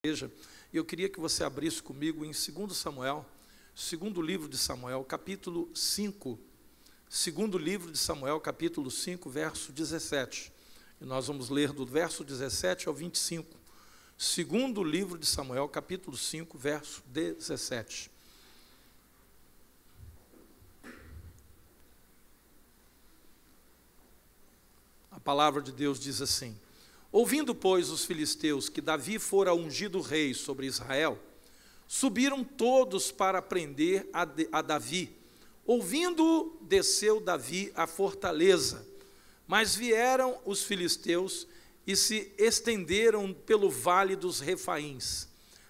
igreja, e eu queria que você abrisse comigo em 2 Samuel, segundo livro de Samuel, capítulo 5, segundo livro de Samuel, capítulo 5, verso 17, e nós vamos ler do verso 17 ao 25, segundo livro de Samuel, capítulo 5, verso 17. A palavra de Deus diz assim: ouvindo, pois, os filisteus que Davi fora ungido rei sobre Israel, subiram todos para prender a Davi. Ouvindo, desceu Davi à fortaleza, mas vieram os filisteus e se estenderam pelo vale dos Refaíns.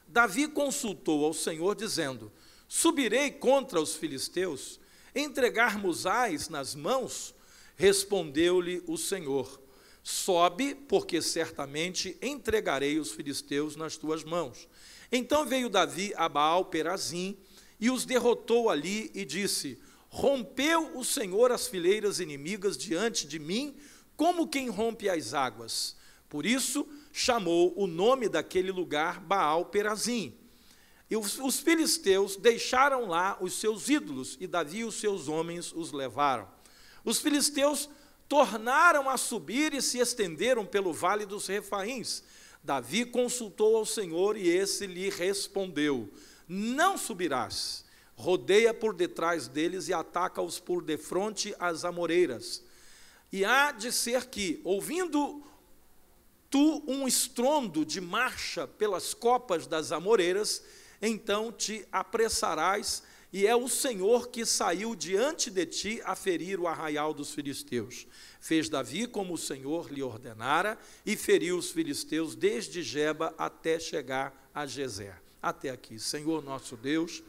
Davi consultou ao Senhor, dizendo: subirei contra os filisteus, entregar-mos-ás nas mãos? Respondeu-lhe o Senhor: sobe, porque certamente entregarei os filisteus nas tuas mãos. Então veio Davi a Baal-Perazim e os derrotou ali e disse: rompeu o Senhor as fileiras inimigas diante de mim, como quem rompe as águas. Por isso chamou o nome daquele lugar Baal-Perazim. E os filisteus deixaram lá os seus ídolos, e Davi e os seus homens os levaram. Os filisteus tornaram a subir e se estenderam pelo vale dos Refaíns. Davi consultou ao Senhor e esse lhe respondeu: não subirás, rodeia por detrás deles e ataca-os por defronte às amoreiras. E há de ser que, ouvindo tu um estrondo de marcha pelas copas das amoreiras, então te apressarás, e é o Senhor que saiu diante de ti a ferir o arraial dos filisteus. Fez Davi como o Senhor lhe ordenara, e feriu os filisteus desde Geba até chegar a Gezer. Até aqui. Senhor nosso Deus,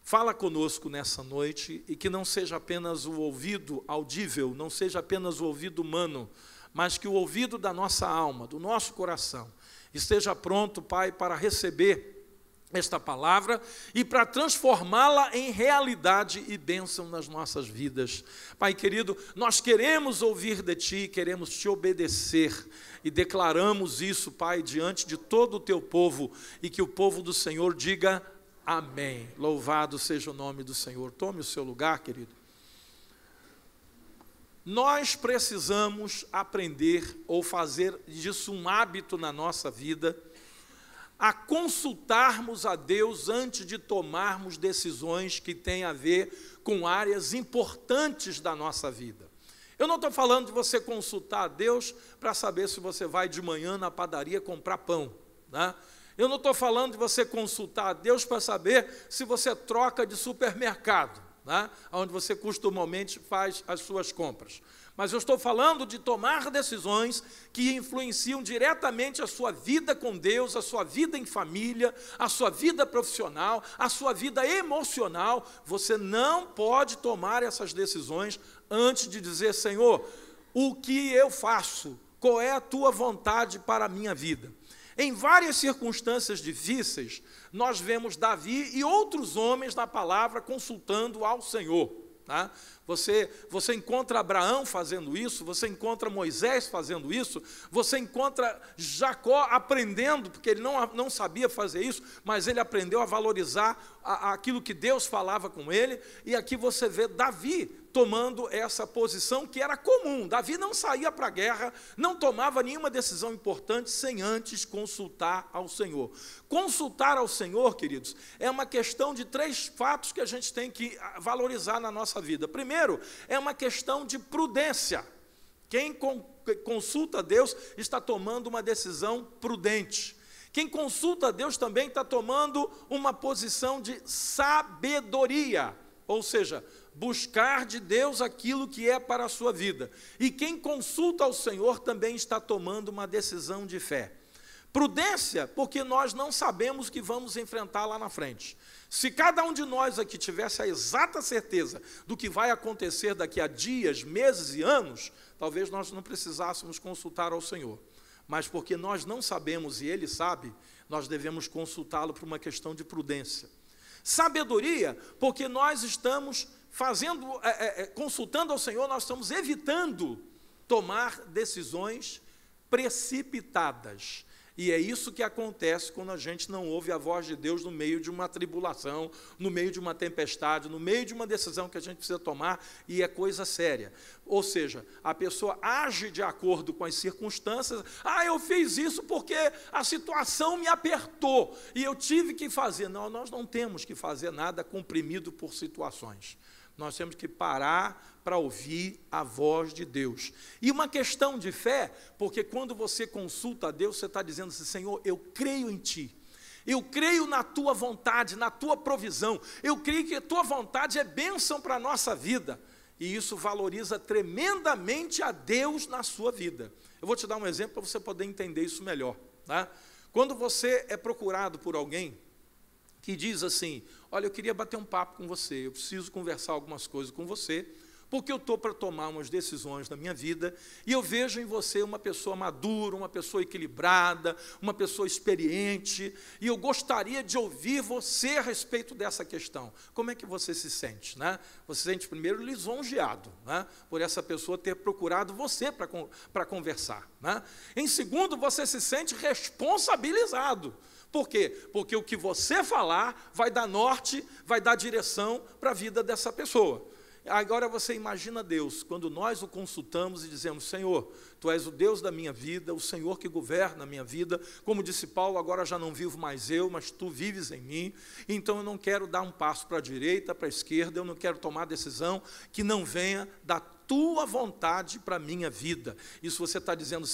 fala conosco nessa noite, e que não seja apenas o ouvido audível, não seja apenas o ouvido humano, mas que o ouvido da nossa alma, do nosso coração, esteja pronto, Pai, para receber esta palavra e para transformá-la em realidade e bênção nas nossas vidas. Pai querido, nós queremos ouvir de Ti, queremos Te obedecer e declaramos isso, Pai, diante de todo o Teu povo, e que o povo do Senhor diga amém. Louvado seja o nome do Senhor. Tome o seu lugar, querido. Nós precisamos aprender ou fazer disso um hábito na nossa vida, a consultarmos a Deus antes de tomarmos decisões que têm a ver com áreas importantes da nossa vida. Eu não estou falando de você consultar a Deus para saber se você vai de manhã na padaria comprar pão, né? Eu não estou falando de você consultar a Deus para saber se você troca de supermercado, né? Onde você costumamente faz as suas compras. Mas eu estou falando de tomar decisões que influenciam diretamente a sua vida com Deus, a sua vida em família, a sua vida profissional, a sua vida emocional. Você não pode tomar essas decisões antes de dizer: Senhor, o que eu faço? Qual é a tua vontade para a minha vida? Em várias circunstâncias difíceis, nós vemos Davi e outros homens na palavra consultando ao Senhor. Tá? Você encontra Abraão fazendo isso, você encontra Moisés fazendo isso, você encontra Jacó aprendendo, porque ele não sabia fazer isso, mas ele aprendeu a valorizar aquilo que Deus falava com ele, e aqui você vê Davi tomando essa posição que era comum. Davi não saía para a guerra, não tomava nenhuma decisão importante sem antes consultar ao Senhor. Consultar ao Senhor, queridos, é uma questão de 3 fatos que a gente tem que valorizar na nossa vida. Primeiro, é uma questão de prudência. Quem consulta a Deus está tomando uma decisão prudente. Quem consulta a Deus também está tomando uma posição de sabedoria, ou seja, buscar de Deus aquilo que é para a sua vida. E quem consulta ao Senhor também está tomando uma decisão de fé. Prudência, porque nós não sabemos o que vamos enfrentar lá na frente. Se cada um de nós aqui tivesse a exata certeza do que vai acontecer daqui a dias, meses e anos, talvez nós não precisássemos consultar ao Senhor. Mas porque nós não sabemos e Ele sabe, nós devemos consultá-lo por uma questão de prudência. Sabedoria, porque nós estamos consultando ao Senhor, nós estamos evitando tomar decisões precipitadas. E é isso que acontece quando a gente não ouve a voz de Deus no meio de uma tribulação, no meio de uma tempestade, no meio de uma decisão que a gente precisa tomar, e é coisa séria. Ou seja, a pessoa age de acordo com as circunstâncias. Eu fiz isso porque a situação me apertou e eu tive que fazer. Não, nós não temos que fazer nada comprimido por situações. Nós temos que parar para ouvir a voz de Deus. E uma questão de fé, porque quando você consulta a Deus, você está dizendo assim: Senhor, eu creio em Ti. Eu creio na Tua vontade, na Tua provisão. Eu creio que a Tua vontade é bênção para a nossa vida. E isso valoriza tremendamente a Deus na sua vida. Eu vou te dar um exemplo para você poder entender isso melhor. Tá? Quando você é procurado por alguém que diz assim: olha, eu queria bater um papo com você, eu preciso conversar algumas coisas com você, porque eu estou para tomar umas decisões na minha vida, e eu vejo em você uma pessoa madura, uma pessoa equilibrada, uma pessoa experiente, e eu gostaria de ouvir você a respeito dessa questão. Como é que você se sente? Né? Você se sente, primeiro, lisonjeado, né, por essa pessoa ter procurado você para conversar. Né? Em segundo, você se sente responsabilizado. Por quê? Porque o que você falar vai dar norte, vai dar direção para a vida dessa pessoa. Agora você imagina Deus, quando nós o consultamos e dizemos: Senhor, Tu és o Deus da minha vida, o Senhor que governa a minha vida. Como disse Paulo, agora já não vivo mais eu, mas Tu vives em mim. Então eu não quero dar um passo para a direita, para a esquerda, eu não quero tomar decisão que não venha da Tua vontade para a minha vida. Isso você está dizendo,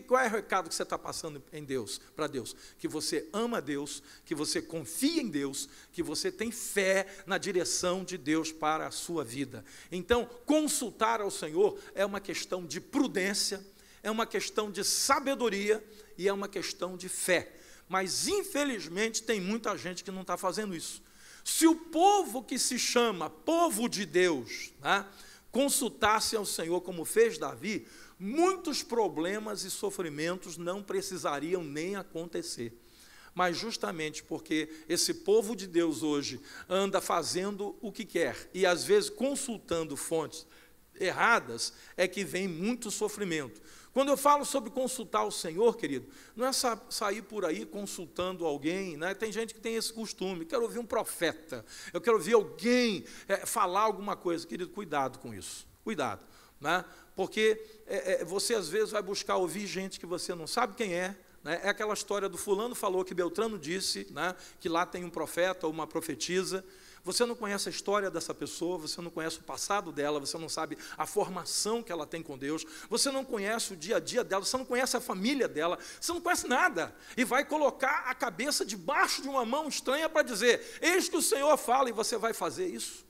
qual é o recado que você está passando em Deus, para Deus? Que você ama Deus, que você confia em Deus, que você tem fé na direção de Deus para a sua vida. Então, consultar ao Senhor é uma questão de prudência, é uma questão de sabedoria e é uma questão de fé. Mas, infelizmente, tem muita gente que não está fazendo isso. Se o povo que se chama povo de Deus, né, consultasse ao Senhor como fez Davi, muitos problemas e sofrimentos não precisariam nem acontecer. Mas justamente porque esse povo de Deus hoje anda fazendo o que quer e às vezes consultando fontes erradas, é que vem muito sofrimento. Quando eu falo sobre consultar o Senhor, querido, não é sair por aí consultando alguém, né? Tem gente que tem esse costume: quero ouvir um profeta, eu quero ouvir alguém falar alguma coisa. Querido, cuidado com isso, cuidado, né? Porque você às vezes vai buscar ouvir gente que você não sabe quem é. É aquela história do fulano falou que Beltrano disse, né, que lá tem um profeta ou uma profetisa. Você não conhece a história dessa pessoa, você não conhece o passado dela, você não sabe a formação que ela tem com Deus, você não conhece o dia a dia dela, você não conhece a família dela, você não conhece nada, e vai colocar a cabeça debaixo de uma mão estranha para dizer: eis que o Senhor fala, e você vai fazer isso.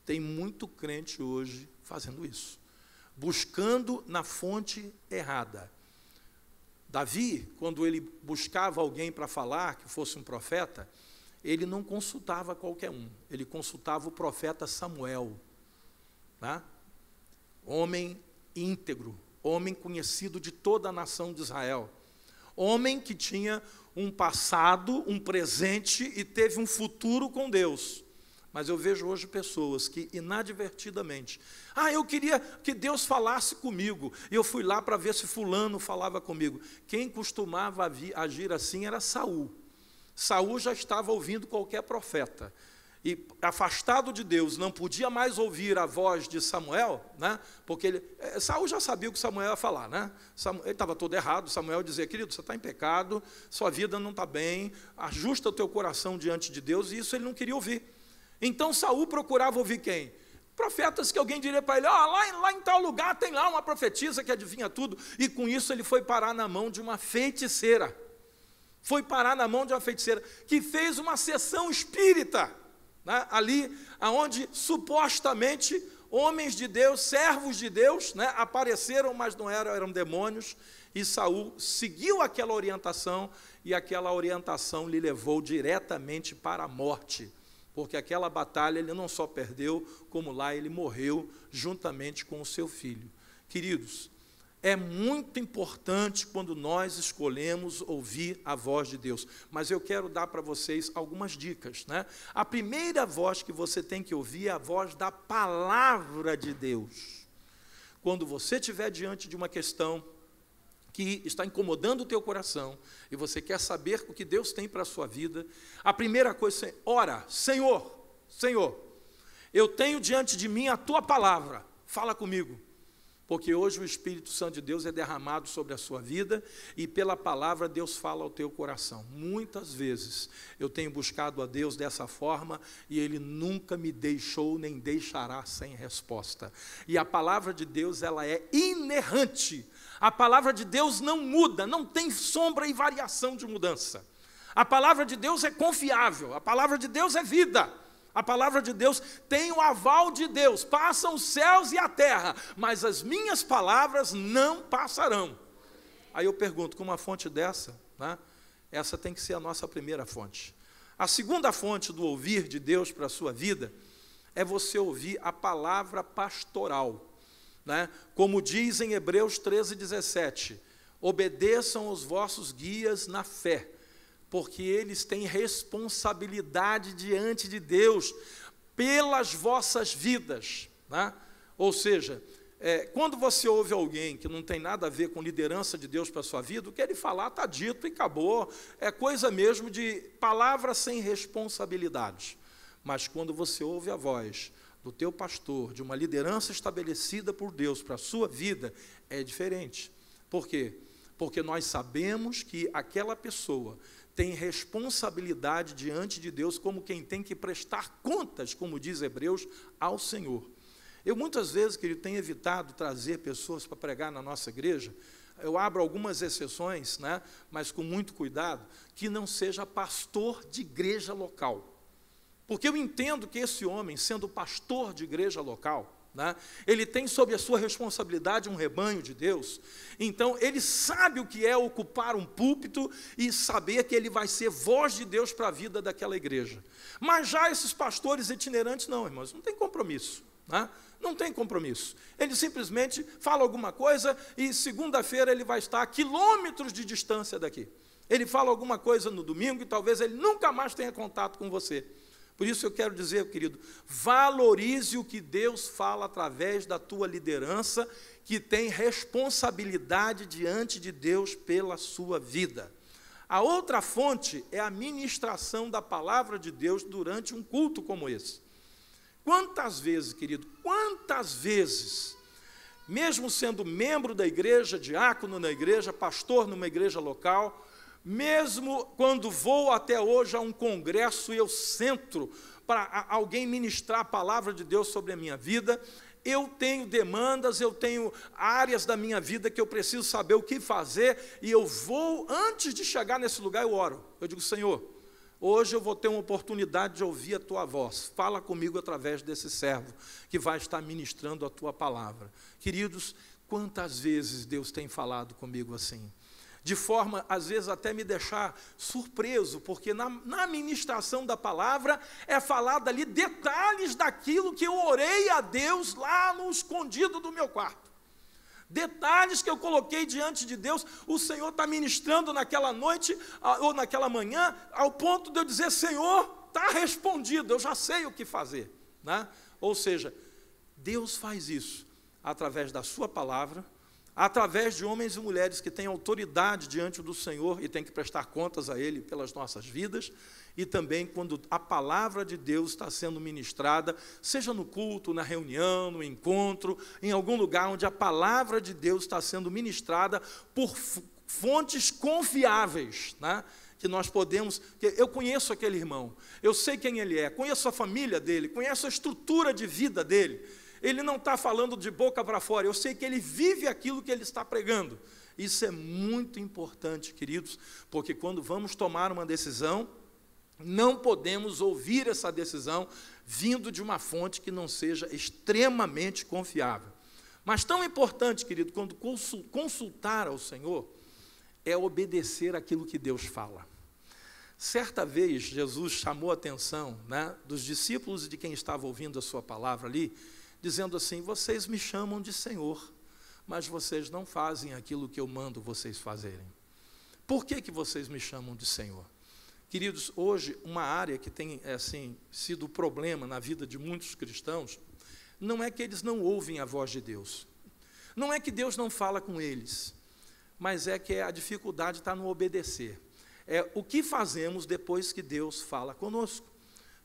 Tem muito crente hoje fazendo isso, buscando na fonte errada. Davi, quando ele buscava alguém para falar, que fosse um profeta, ele não consultava qualquer um, ele consultava o profeta Samuel, tá? Homem íntegro, homem conhecido de toda a nação de Israel, homem que tinha um passado, um presente e teve um futuro com Deus. Mas eu vejo hoje pessoas que inadvertidamente: eu queria que Deus falasse comigo, e eu fui lá para ver se fulano falava comigo. Quem costumava agir assim era Saul. Saul já estava ouvindo qualquer profeta, e afastado de Deus, não podia mais ouvir a voz de Samuel, né? Porque Saul já sabia o que Samuel ia falar, né? Ele estava todo errado. Samuel dizia: querido, você está em pecado, sua vida não está bem, ajusta o teu coração diante de Deus, e isso ele não queria ouvir. Então Saul procurava ouvir quem? Profetas que alguém diria para ele: lá em tal lugar tem lá uma profetisa que adivinha tudo, e com isso ele foi parar na mão de uma feiticeira. Foi parar na mão de uma feiticeira que fez uma sessão espírita, né, ali onde supostamente homens de Deus, servos de Deus, né, apareceram, mas não eram demônios, e Saul seguiu aquela orientação, e aquela orientação lhe levou diretamente para a morte, porque aquela batalha ele não só perdeu, como lá ele morreu juntamente com o seu filho. Queridos, é muito importante quando nós escolhemos ouvir a voz de Deus, mas eu quero dar para vocês algumas dicas, né? A primeira voz que você tem que ouvir é a voz da palavra de Deus. Quando você estiver diante de uma questão que está incomodando o teu coração, e você quer saber o que Deus tem para a sua vida, a primeira coisa é, ora, Senhor, eu tenho diante de mim a tua palavra, fala comigo, porque hoje o Espírito Santo de Deus é derramado sobre a sua vida, e pela palavra Deus fala ao teu coração. Muitas vezes eu tenho buscado a Deus dessa forma, e Ele nunca me deixou, nem deixará sem resposta, e a palavra de Deus, ela é inerrante. A palavra de Deus não muda, não tem sombra e variação de mudança. A palavra de Deus é confiável, a palavra de Deus é vida. A palavra de Deus tem o aval de Deus, passam os céus e a terra, mas as minhas palavras não passarão. Aí eu pergunto, com uma fonte dessa, né, essa tem que ser a nossa primeira fonte. A segunda fonte do ouvir de Deus para a sua vida é você ouvir a palavra pastoral. Né? Como diz em Hebreus 13:17, obedeçam os vossos guias na fé, porque eles têm responsabilidade diante de Deus pelas vossas vidas. Né? Ou seja, quando você ouve alguém que não tem nada a ver com liderança de Deus para a sua vida, o que ele falar está dito e acabou, é coisa mesmo de palavra sem responsabilidade. Mas quando você ouve a voz do teu pastor, de uma liderança estabelecida por Deus para a sua vida, é diferente. Por quê? Porque nós sabemos que aquela pessoa tem responsabilidade diante de Deus, como quem tem que prestar contas, como diz Hebreus, ao Senhor. Eu muitas vezes, querido, tenho evitado trazer pessoas para pregar na nossa igreja. Eu abro algumas exceções, né, mas com muito cuidado, que não seja pastor de igreja local. Porque eu entendo que esse homem, sendo pastor de igreja local, né, ele tem sob a sua responsabilidade um rebanho de Deus, então ele sabe o que é ocupar um púlpito e saber que ele vai ser voz de Deus para a vida daquela igreja. Mas já esses pastores itinerantes, não, irmãos, não tem compromisso. Né? Não tem compromisso. Ele simplesmente fala alguma coisa e segunda-feira ele vai estar a quilômetros de distância daqui. Ele fala alguma coisa no domingo e talvez ele nunca mais tenha contato com você. Por isso eu quero dizer, querido, valorize o que Deus fala através da tua liderança, que tem responsabilidade diante de Deus pela sua vida. A outra fonte é a ministração da palavra de Deus durante um culto como esse. Quantas vezes, querido, quantas vezes, mesmo sendo membro da igreja, diácono na igreja, pastor numa igreja local, mesmo quando vou até hoje a um congresso e eu sento para alguém ministrar a palavra de Deus sobre a minha vida, eu tenho demandas, eu tenho áreas da minha vida que eu preciso saber o que fazer, e eu vou, antes de chegar nesse lugar, eu oro. Eu digo, Senhor, hoje eu vou ter uma oportunidade de ouvir a tua voz, fala comigo através desse servo, que vai estar ministrando a tua palavra. Queridos, quantas vezes Deus tem falado comigo assim? De forma, às vezes, até me deixar surpreso, porque na ministração da palavra é falado ali detalhes daquilo que eu orei a Deus lá no escondido do meu quarto. Detalhes que eu coloquei diante de Deus, o Senhor está ministrando naquela noite ou naquela manhã, ao ponto de eu dizer, Senhor, está respondido, eu já sei o que fazer. Né? Ou seja, Deus faz isso através da sua palavra, através de homens e mulheres que têm autoridade diante do Senhor e têm que prestar contas a Ele pelas nossas vidas, e também quando a palavra de Deus está sendo ministrada, seja no culto, na reunião, no encontro, em algum lugar onde a palavra de Deus está sendo ministrada por fontes confiáveis, né? Que nós podemos, eu conheço aquele irmão, eu sei quem ele é, conheço a família dele, conheço a estrutura de vida dele. Ele não está falando de boca para fora, eu sei que ele vive aquilo que ele está pregando. Isso é muito importante, queridos, porque quando vamos tomar uma decisão, não podemos ouvir essa decisão vindo de uma fonte que não seja extremamente confiável. Mas tão importante, querido, quando consultar ao Senhor, é obedecer aquilo que Deus fala. Certa vez, Jesus chamou a atenção, né, dos discípulos e de quem estava ouvindo a sua palavra ali, dizendo assim, vocês me chamam de Senhor, mas vocês não fazem aquilo que eu mando vocês fazerem. Por que vocês me chamam de Senhor? Queridos, hoje, uma área que tem assim, sido problema na vida de muitos cristãos, não é que eles não ouvem a voz de Deus, não é que Deus não fala com eles, mas é que a dificuldade está no obedecer. É o que fazemos depois que Deus fala conosco.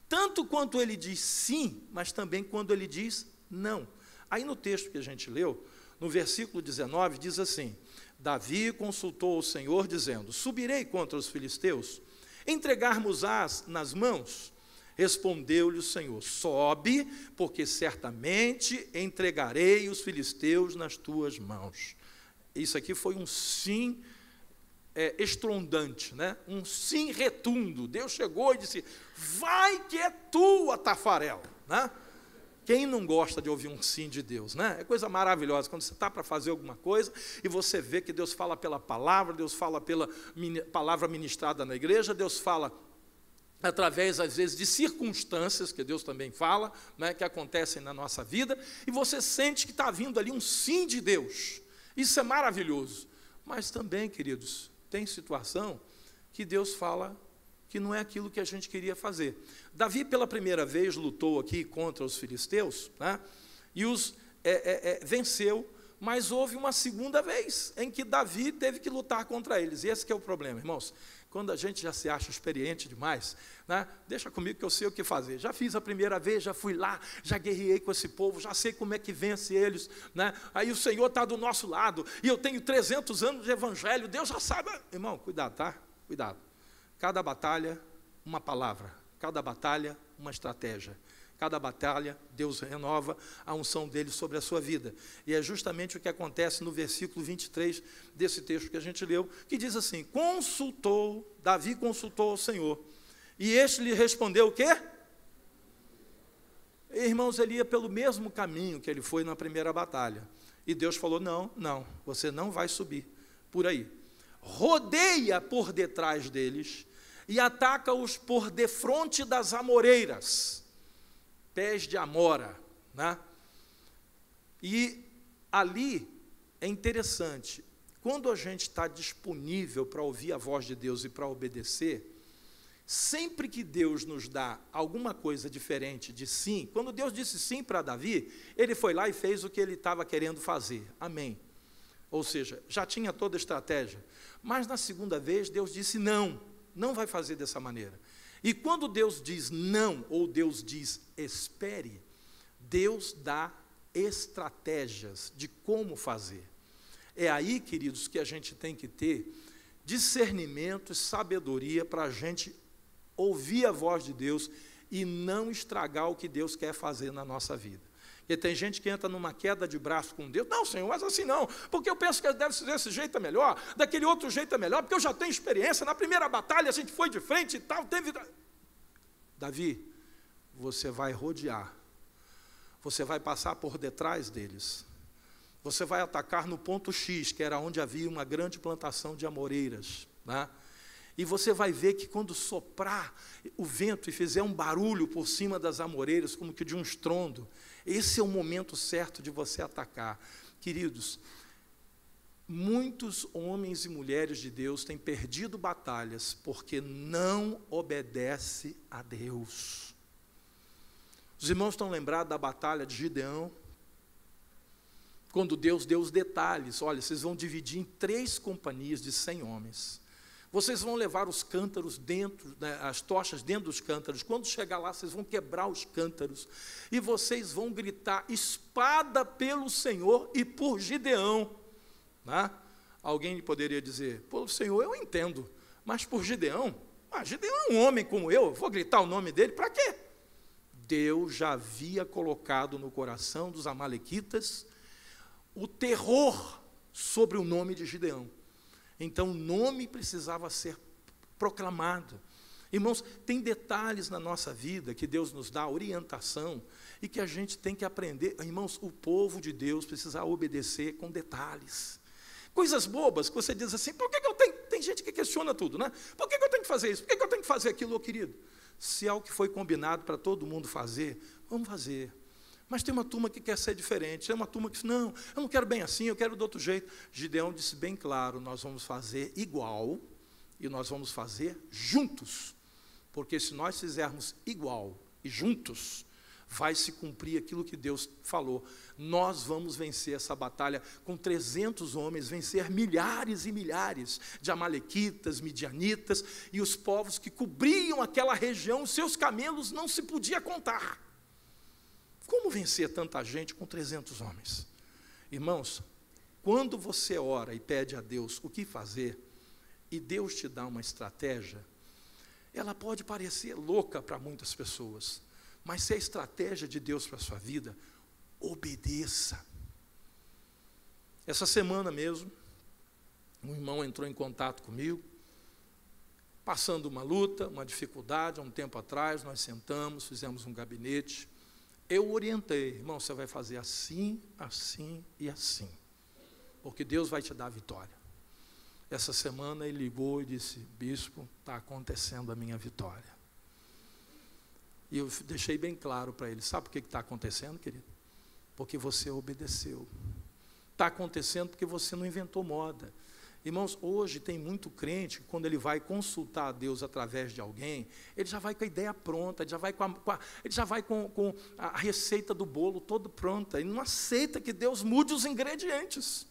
Tanto quanto ele diz sim, mas também quando ele diz não. Aí no texto que a gente leu, no versículo 19, diz assim: Davi consultou o Senhor, dizendo: subirei contra os filisteus, entregarmos-ás nas mãos? Respondeu-lhe o Senhor: sobe, porque certamente entregarei os filisteus nas tuas mãos. Isso aqui foi um sim estrondante, né? Um sim retundo. Deus chegou e disse: vai que é tua, Tafarel, né? Quem não gosta de ouvir um sim de Deus, né? É coisa maravilhosa, quando você está para fazer alguma coisa, e você vê que Deus fala pela palavra, Deus fala pela palavra ministrada na igreja, Deus fala através, às vezes, de circunstâncias, que Deus também fala, né, que acontecem na nossa vida, e você sente que está vindo ali um sim de Deus. Isso é maravilhoso. Mas também, queridos, tem situação que Deus fala que não é aquilo que a gente queria fazer. Davi, pela primeira vez, lutou aqui contra os filisteus, né, e os venceu, mas houve uma segunda vez em que Davi teve que lutar contra eles. E esse que é o problema, irmãos. Quando a gente já se acha experiente demais, né, deixa comigo que eu sei o que fazer. Já fiz a primeira vez, já fui lá, já guerreei com esse povo, já sei como é que vence eles, né? Aí o Senhor está do nosso lado, e eu tenho 300 anos de evangelho, Deus já sabe. Irmão, cuidado, tá? Cuidado. Cada batalha, uma palavra. Cada batalha, uma estratégia. Cada batalha, Deus renova a unção dele sobre a sua vida. E é justamente o que acontece no versículo 23 desse texto que a gente leu, que diz assim: Davi consultou ao Senhor, e este lhe respondeu o quê? Irmãos, ele ia pelo mesmo caminho que ele foi na primeira batalha. E Deus falou: não, você não vai subir por aí. Rodeia por detrás deles e ataca-os por defronte das amoreiras, pés de amora, né? E ali é interessante, quando a gente está disponível para ouvir a voz de Deus e para obedecer, sempre que Deus nos dá alguma coisa diferente de sim, quando Deus disse sim para Davi, ele foi lá e fez o que ele estava querendo fazer, amém. Ou seja, já tinha toda a estratégia, mas na segunda vez Deus disse não vai fazer dessa maneira. E quando Deus diz não, ou Deus diz espere, Deus dá estratégias de como fazer. É aí, queridos, que a gente tem que ter discernimento e sabedoria para a gente ouvir a voz de Deus e não estragar o que Deus quer fazer na nossa vida. E tem gente que entra numa queda de braço com Deus: não, Senhor, mas assim não, porque eu penso que desse jeito é melhor, daquele outro jeito é melhor, porque eu já tenho experiência, na primeira batalha a gente foi de frente e tal, teve... Davi, você vai rodear, você vai passar por detrás deles, você vai atacar no ponto X, que era onde havia uma grande plantação de amoreiras, né? E você vai ver que quando soprar o vento e fizer um barulho por cima das amoreiras, como que de um estrondo, esse é o momento certo de você atacar. Queridos, muitos homens e mulheres de Deus têm perdido batalhas porque não obedecem a Deus. Os irmãos estão lembrados da batalha de Gideão? Quando Deus deu os detalhes: olha, vocês vão dividir em 3 companhias de 100 homens. Vocês vão levar os cântaros dentro, né, as tochas dentro dos cântaros. Quando chegar lá, vocês vão quebrar os cântaros. E vocês vão gritar: espada pelo Senhor e por Gideão. Né? Alguém poderia dizer: pelo Senhor eu entendo, mas por Gideão? Gideão é um homem como eu vou gritar o nome dele, para quê? Deus já havia colocado no coração dos amalequitas o terror sobre o nome de Gideão. Então o nome precisava ser proclamado. Irmãos, tem detalhes na nossa vida que Deus nos dá orientação e que a gente tem que aprender. Irmãos, o povo de Deus precisa obedecer com detalhes. Coisas bobas que você diz assim: por que eu tenho? Tem gente que questiona tudo, né? Por que eu tenho que fazer isso? Por que eu tenho que fazer aquilo, ô querido? Se é o que foi combinado para todo mundo fazer, vamos fazer. Mas tem uma turma que quer ser diferente, tem uma turma que diz: não, eu não quero bem assim, eu quero de outro jeito. Gideão disse bem claro: nós vamos fazer igual e nós vamos fazer juntos. Porque se nós fizermos igual e juntos, vai se cumprir aquilo que Deus falou. Nós vamos vencer essa batalha com 300 homens, vencer milhares e milhares de amalequitas, midianitas e os povos que cobriam aquela região, seus camelos não se podia contar. Como vencer tanta gente com 300 homens? Irmãos, quando você ora e pede a Deus o que fazer, e Deus te dá uma estratégia, ela pode parecer louca para muitas pessoas, mas se é a estratégia de Deus para a sua vida, obedeça. Essa semana mesmo, um irmão entrou em contato comigo, passando uma luta, uma dificuldade. Há um tempo atrás, nós sentamos, fizemos um gabinete. Eu orientei, irmão, você vai fazer assim, assim e assim, porque Deus vai te dar a vitória. Essa semana ele ligou e disse: bispo, está acontecendo a minha vitória. E eu deixei bem claro para ele: sabe por que está acontecendo, querido? Porque você obedeceu. Está acontecendo porque você não inventou moda. Irmãos, hoje tem muito crente que quando ele vai consultar a Deus através de alguém, ele já vai com a ideia pronta, ele já vai com a receita do bolo toda pronta. Ele não aceita que Deus mude os ingredientes.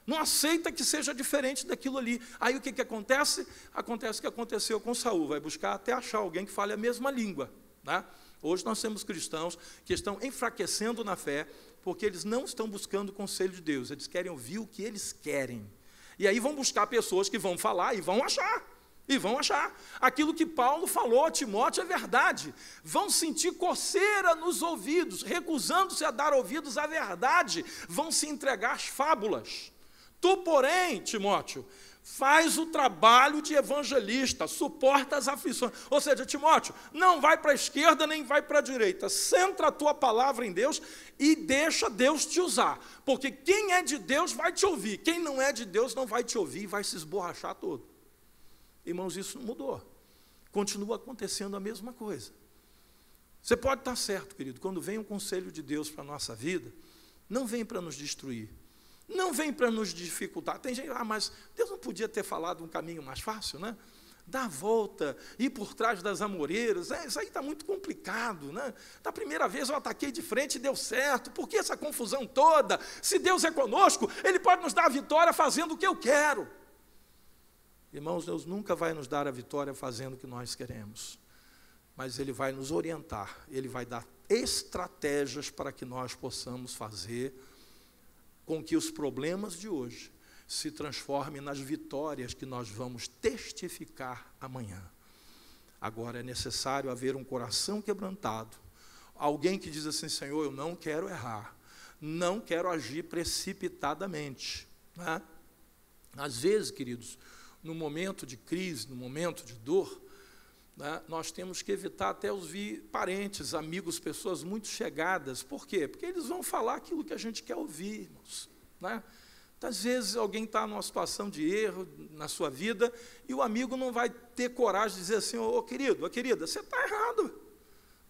Não aceita que seja diferente daquilo ali. Aí o que acontece? Acontece o que aconteceu com Saul. Vai buscar até achar alguém que fale a mesma língua. Né? Hoje nós temos cristãos que estão enfraquecendo na fé, porque eles não estão buscando o conselho de Deus. Eles querem ouvir o que eles querem. E aí vão buscar pessoas que vão falar e vão achar. E vão achar. Aquilo que Paulo falou a Timóteo é verdade. Vão sentir coceira nos ouvidos, recusando-se a dar ouvidos à verdade. Vão se entregar às fábulas. Tu, porém, Timóteo, faz o trabalho de evangelista, suporta as aflições. Ou seja, Timóteo, não vai para a esquerda nem vai para a direita. Centra a tua palavra em Deus e deixa Deus te usar. Porque quem é de Deus vai te ouvir. Quem não é de Deus não vai te ouvir e vai se esborrachar todo. Irmãos, isso não mudou. Continua acontecendo a mesma coisa. Você pode estar certo, querido, quando vem um conselho de Deus para a nossa vida, não vem para nos destruir. Não vem para nos dificultar. Tem gente, mas Deus não podia ter falado um caminho mais fácil, né? Dar a volta, ir por trás das amoreiras, isso aí está muito complicado, né? Da primeira vez eu ataquei de frente e deu certo, por que essa confusão toda? Se Deus é conosco, Ele pode nos dar a vitória fazendo o que eu quero. Irmãos, Deus nunca vai nos dar a vitória fazendo o que nós queremos, mas Ele vai nos orientar, Ele vai dar estratégias para que nós possamos fazer com que os problemas de hoje se transformem nas vitórias que nós vamos testificar amanhã. Agora é necessário haver um coração quebrantado, alguém que diz assim: Senhor, eu não quero errar, não quero agir precipitadamente. Né? Às vezes, queridos, no momento de crise, no momento de dor, né, nós temos que evitar até ouvir parentes, amigos, pessoas muito chegadas. Por quê? Porque eles vão falar aquilo que a gente quer ouvir, irmãos. Né? Às vezes alguém está numa situação de erro na sua vida e o amigo não vai ter coragem de dizer assim: ô querido, ô querida, você está errado.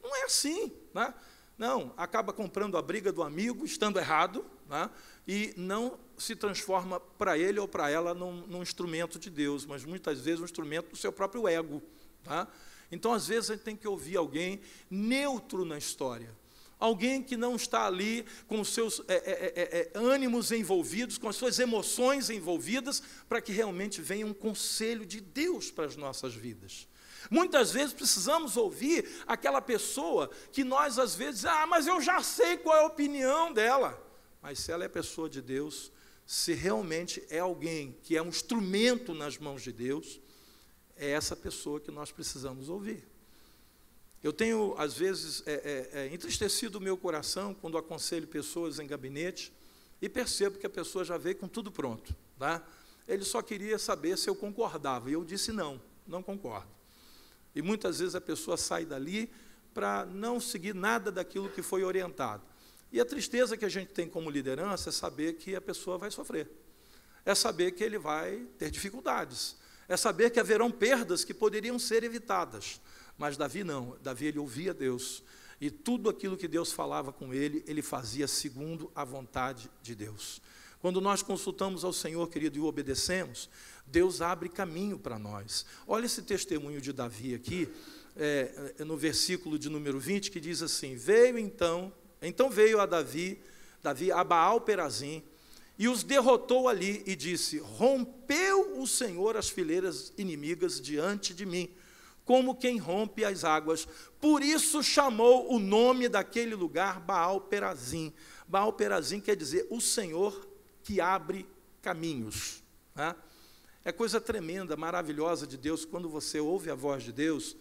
Não é assim. Né? Não, acaba comprando a briga do amigo, estando errado, né? E não se transforma para ele ou para ela num instrumento de Deus, mas muitas vezes um instrumento do seu próprio ego. Tá? Então, às vezes, a gente tem que ouvir alguém neutro na história, alguém que não está ali com os seus ânimos envolvidos, com as suas emoções envolvidas, para que realmente venha um conselho de Deus para as nossas vidas. Muitas vezes precisamos ouvir aquela pessoa que nós, às vezes, mas eu já sei qual é a opinião dela. Mas se ela é pessoa de Deus, se realmente é alguém que é um instrumento nas mãos de Deus, é essa pessoa que nós precisamos ouvir. Eu tenho, às vezes, entristecido o meu coração quando aconselho pessoas em gabinete e percebo que a pessoa já veio com tudo pronto. Tá? Ele só queria saber se eu concordava, e eu disse não concordo. E muitas vezes a pessoa sai dali para não seguir nada daquilo que foi orientado. E a tristeza que a gente tem como liderança é saber que a pessoa vai sofrer, é saber que ele vai ter dificuldades, é saber que haverão perdas que poderiam ser evitadas. Mas Davi não. Davi, ele ouvia Deus. E tudo aquilo que Deus falava com ele, ele fazia segundo a vontade de Deus. Quando nós consultamos ao Senhor, querido, e o obedecemos, Deus abre caminho para nós. Olha esse testemunho de Davi aqui. no versículo de número 20, que diz assim: veio então veio a Davi a Baal-Perazim, e os derrotou ali, e disse: rompeu o Senhor as fileiras inimigas diante de mim, como quem rompe as águas. Por isso chamou o nome daquele lugar Baal-Perazim. Baal-Perazim quer dizer o Senhor que abre caminhos. Né? É coisa tremenda, maravilhosa de Deus, quando você ouve a voz de Deus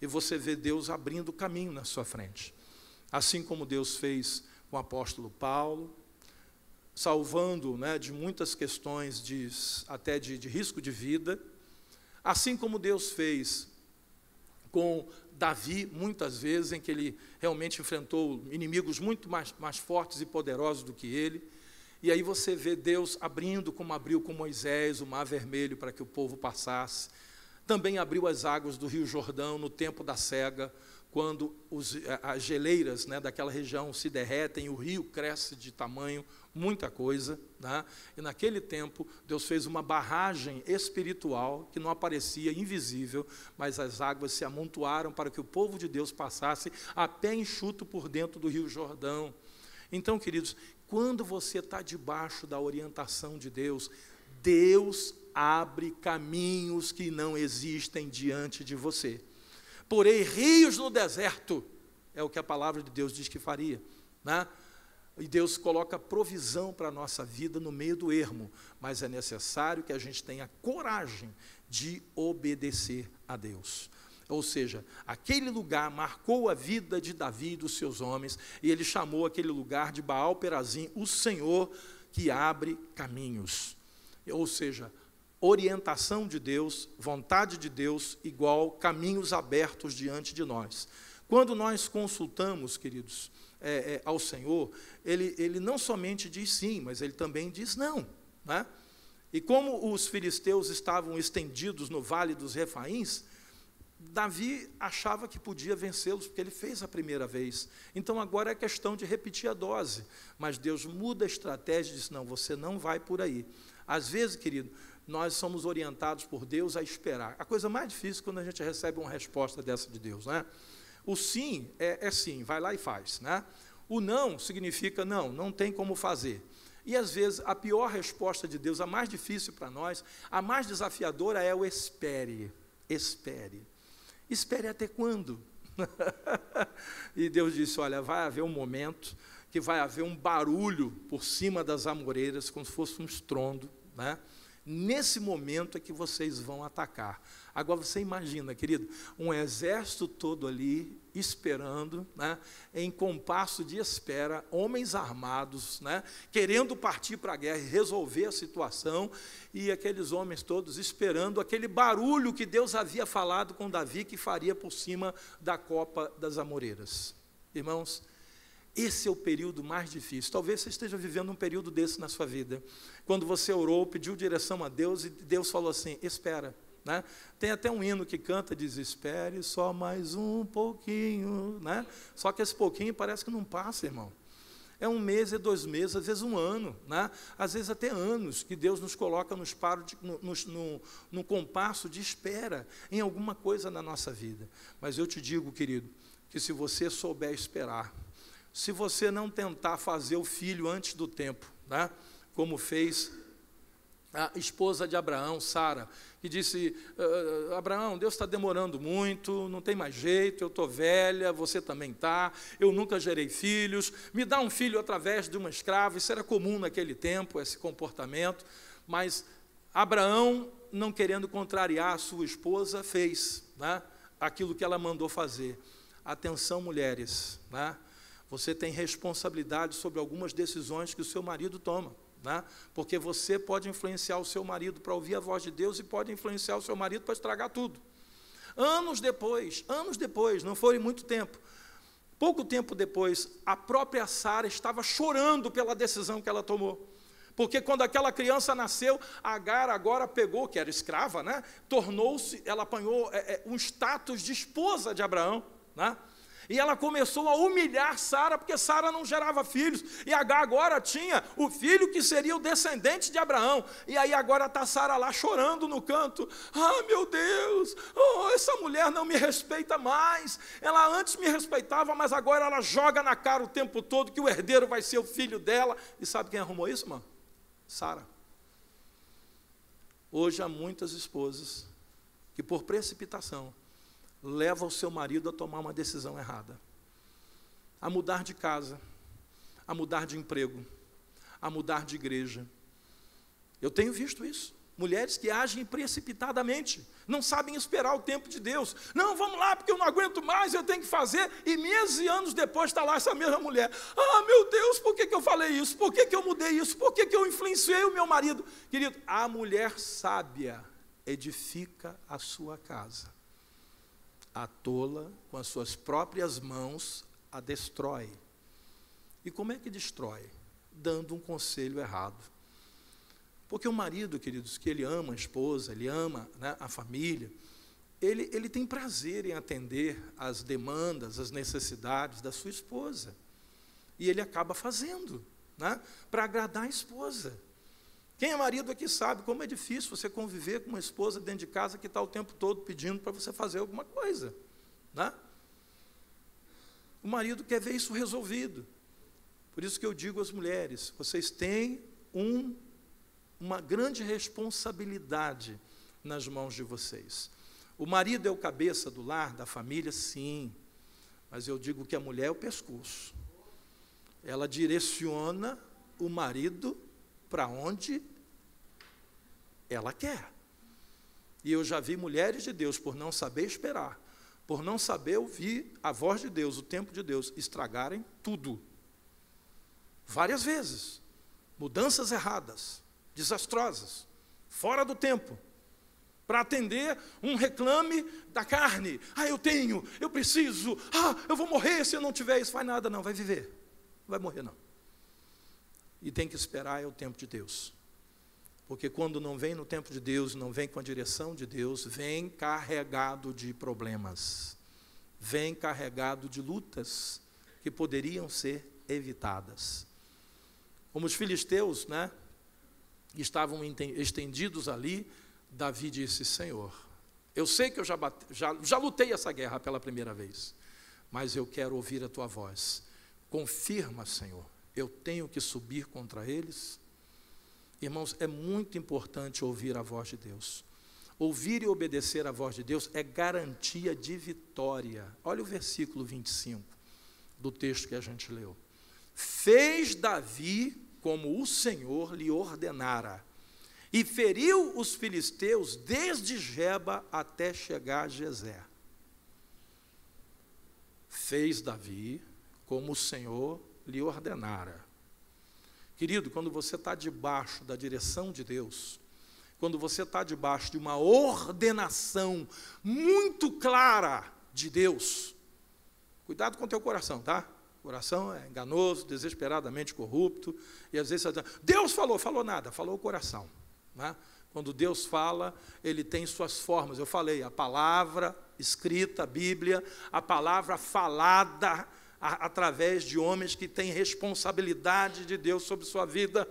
e você vê Deus abrindo caminho na sua frente. Assim como Deus fez com o apóstolo Paulo, salvando, né, de muitas questões até de risco de vida, assim como Deus fez com Davi, muitas vezes, em que ele realmente enfrentou inimigos muito mais fortes e poderosos do que ele. E aí você vê Deus abrindo, como abriu com Moisés, o Mar Vermelho para que o povo passasse. Também abriu as águas do Rio Jordão no tempo da cega, quando as geleiras, né, daquela região se derretem, o rio cresce de tamanho, muita coisa. Né? E naquele tempo, Deus fez uma barragem espiritual, que não aparecia, invisível, mas as águas se amontoaram para que o povo de Deus passasse a pé enxuto por dentro do Rio Jordão. Então, queridos, quando você está debaixo da orientação de Deus, Deus abre caminhos que não existem diante de você. Porém, rios no deserto, é o que a palavra de Deus diz que faria. Né? E Deus coloca provisão para a nossa vida no meio do ermo, mas é necessário que a gente tenha coragem de obedecer a Deus. Ou seja, aquele lugar marcou a vida de Davi e dos seus homens, e ele chamou aquele lugar de Baal-Perazim, o Senhor que abre caminhos. Ou seja, orientação de Deus, vontade de Deus, igual caminhos abertos diante de nós. Quando nós consultamos, queridos, ao Senhor, ele não somente diz sim, mas ele também diz não. Né? E como os filisteus estavam estendidos no Vale dos Refaíns, Davi achava que podia vencê-los, porque ele fez a primeira vez. Então agora é questão de repetir a dose. Mas Deus muda a estratégia e diz: não, você não vai por aí. Às vezes, querido, nós somos orientados por Deus a esperar. A coisa mais difícil é quando a gente recebe uma resposta dessa de Deus. Né? O sim é sim, vai lá e faz. Né? O não significa não, não tem como fazer. E às vezes a pior resposta de Deus, a mais difícil para nós, a mais desafiadora é o espere. Espere. Espere até quando? E Deus disse: olha, vai haver um momento que vai haver um barulho por cima das amoreiras, como se fosse um estrondo, né? Nesse momento é que vocês vão atacar. Agora você imagina, querido, um exército todo ali, esperando, né, em compasso de espera, homens armados, né, querendo partir para a guerra e resolver a situação, e aqueles homens todos esperando aquele barulho que Deus havia falado com Davi, que faria por cima da copa das amoreiras. Irmãos, esse é o período mais difícil. Talvez você esteja vivendo um período desse na sua vida, quando você orou, pediu direção a Deus, e Deus falou assim: espera. Né? Tem até um hino que canta, diz: espere só mais um pouquinho. Né? Só que esse pouquinho parece que não passa, irmão. É um mês, é 2 meses, às vezes um ano, né? Às vezes até anos, que Deus nos coloca no compasso de espera em alguma coisa na nossa vida. Mas eu te digo, querido, que se você souber esperar, se você não tentar fazer o filho antes do tempo, né? Como fez a esposa de Abraão, Sara, que disse: Abraão, Deus está demorando muito, não tem mais jeito, eu estou velha, você também está, eu nunca gerei filhos, me dá um filho através de uma escrava. Isso era comum naquele tempo, esse comportamento, mas Abraão, não querendo contrariar a sua esposa, fez, né, aquilo que ela mandou fazer. Atenção, mulheres, né? Você tem responsabilidade sobre algumas decisões que o seu marido toma, né? Porque você pode influenciar o seu marido para ouvir a voz de Deus, e pode influenciar o seu marido para estragar tudo. Anos depois, não foi muito tempo, pouco tempo depois, a própria Sara estava chorando pela decisão que ela tomou. Porque quando aquela criança nasceu, Agar agora pegou, que era escrava, né? Tornou-se, ela apanhou um status de esposa de Abraão, né? E ela começou a humilhar Sara, porque Sara não gerava filhos. E Agar agora tinha o filho que seria o descendente de Abraão. E aí agora está Sara lá chorando no canto. Ah, meu Deus, essa mulher não me respeita mais. Ela antes me respeitava, mas agora ela joga na cara o tempo todo que o herdeiro vai ser o filho dela. E sabe quem arrumou isso, irmão? Sara. Hoje há muitas esposas que por precipitação leva o seu marido a tomar uma decisão errada, a mudar de casa, a mudar de emprego, a mudar de igreja. Eu tenho visto isso. Mulheres que agem precipitadamente, não sabem esperar o tempo de Deus. Não, vamos lá, porque eu não aguento mais, eu tenho que fazer. E meses e anos depois está lá essa mesma mulher. Ah, meu Deus, por que eu falei isso? Por que eu mudei isso? Por que eu influenciei o meu marido? Querido, a mulher sábia edifica a sua casa. A tola, com as suas próprias mãos, a destrói. E como é que destrói? Dando um conselho errado. Porque o marido, queridos, que ele ama a esposa, ele ama, né, a família, ele tem prazer em atender às demandas, às necessidades da sua esposa. E ele acaba fazendo, né, para agradar a esposa. Quem é marido aqui sabe como é difícil você conviver com uma esposa dentro de casa que está o tempo todo pedindo para você fazer alguma coisa, né? O marido quer ver isso resolvido. Por isso que eu digo às mulheres, vocês têm uma grande responsabilidade nas mãos de vocês. O marido é o cabeça do lar, da família, sim, mas eu digo que a mulher é o pescoço. Ela direciona o marido para onde ela quer. E eu já vi mulheres de Deus, por não saber esperar, por não saber ouvir a voz de Deus, o tempo de Deus, estragarem tudo. Várias vezes. Mudanças erradas, desastrosas, fora do tempo, para atender um reclame da carne. Ah, eu tenho, eu preciso, eu vou morrer se eu não tiver isso. Vai nada não, vai viver, não vai morrer não. E tem que esperar é o tempo de Deus. Porque quando não vem no tempo de Deus, não vem com a direção de Deus, vem carregado de problemas, vem carregado de lutas que poderiam ser evitadas. Como os filisteus, né, estavam estendidos ali, Davi disse, Senhor, eu sei que eu já lutei essa guerra pela primeira vez, mas eu quero ouvir a tua voz. Confirma, Senhor. Eu tenho que subir contra eles? Irmãos, é muito importante ouvir a voz de Deus. Ouvir e obedecer a voz de Deus é garantia de vitória. Olha o versículo 25 do texto que a gente leu. Fez Davi como o Senhor lhe ordenara, e feriu os filisteus desde Geba até chegar a Gezer. Fez Davi como o Senhor lhe ordenara. Querido, quando você está debaixo da direção de Deus, quando você está debaixo de uma ordenação muito clara de Deus, cuidado com o teu coração, tá? O coração é enganoso, desesperadamente corrupto, e às vezes você diz, Deus falou nada, falou o coração, né? Quando Deus fala, Ele tem suas formas. Eu falei, a palavra escrita, a Bíblia, a palavra falada, através de homens que têm responsabilidade de Deus sobre sua vida,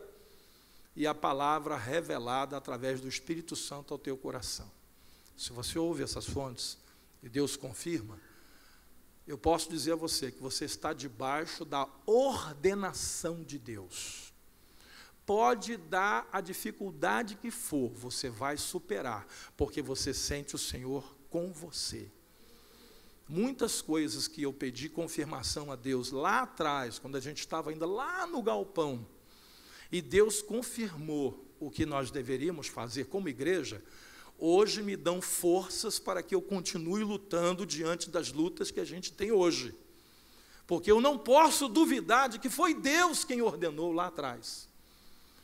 e a palavra revelada através do Espírito Santo ao teu coração. Se você ouve essas fontes e Deus confirma, eu posso dizer a você que você está debaixo da ordenação de Deus. Pode dar a dificuldade que for, você vai superar, porque você sente o Senhor com você. Muitas coisas que eu pedi confirmação a Deus lá atrás, quando a gente estava ainda lá no galpão, e Deus confirmou o que nós deveríamos fazer como igreja, hoje me dão forças para que eu continue lutando diante das lutas que a gente tem hoje. Porque eu não posso duvidar de que foi Deus quem ordenou lá atrás.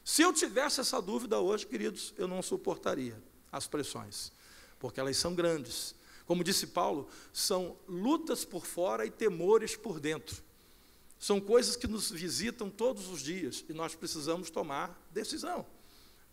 Se eu tivesse essa dúvida hoje, queridos, eu não suportaria as pressões, porque elas são grandes. Como disse Paulo, são lutas por fora e temores por dentro. São coisas que nos visitam todos os dias e nós precisamos tomar decisão.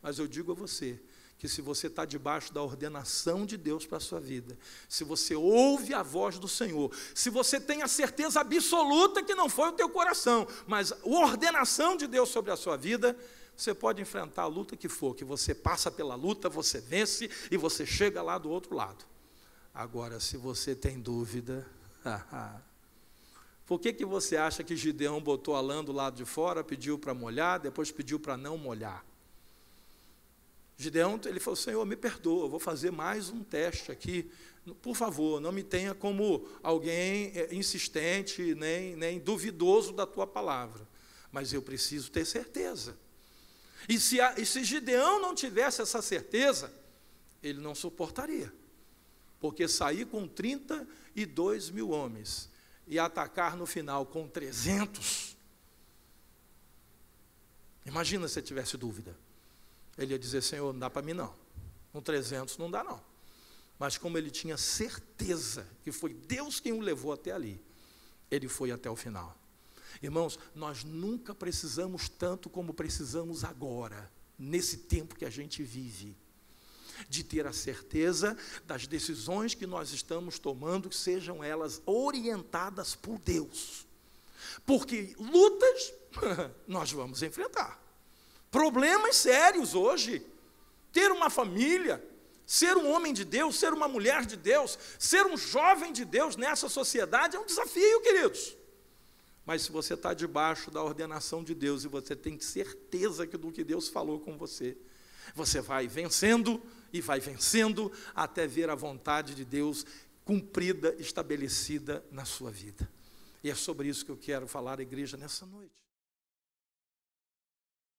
Mas eu digo a você que se você está debaixo da ordenação de Deus para a sua vida, se você ouve a voz do Senhor, se você tem a certeza absoluta que não foi o teu coração, mas a ordenação de Deus sobre a sua vida, você pode enfrentar a luta que for, que você passa pela luta, você vence e você chega lá do outro lado. Agora, se você tem dúvida, por que você acha que Gideão botou a lã do lado de fora, pediu para molhar, depois pediu para não molhar? Gideão, ele falou: Senhor, me perdoa, eu vou fazer mais um teste aqui, por favor, não me tenha como alguém insistente, nem duvidoso da tua palavra, mas eu preciso ter certeza. E se Gideão não tivesse essa certeza, ele não suportaria, porque sair com 32 mil homens e atacar no final com 300, imagina se ele tivesse dúvida. Ele ia dizer: Senhor, não dá para mim não, com 300 não dá não. Mas como ele tinha certeza que foi Deus quem o levou até ali, ele foi até o final. Irmãos, nós nunca precisamos tanto como precisamos agora, nesse tempo que a gente vive, de ter a certeza das decisões que nós estamos tomando, que sejam elas orientadas por Deus. Porque lutas nós vamos enfrentar. Problemas sérios hoje, ter uma família, ser um homem de Deus, ser uma mulher de Deus, ser um jovem de Deus nessa sociedade é um desafio, queridos. Mas se você está debaixo da ordenação de Deus e você tem certeza do que Deus falou com você, você vai vencendo e vai vencendo até ver a vontade de Deus cumprida, estabelecida na sua vida. E é sobre isso que eu quero falar à igreja nessa noite.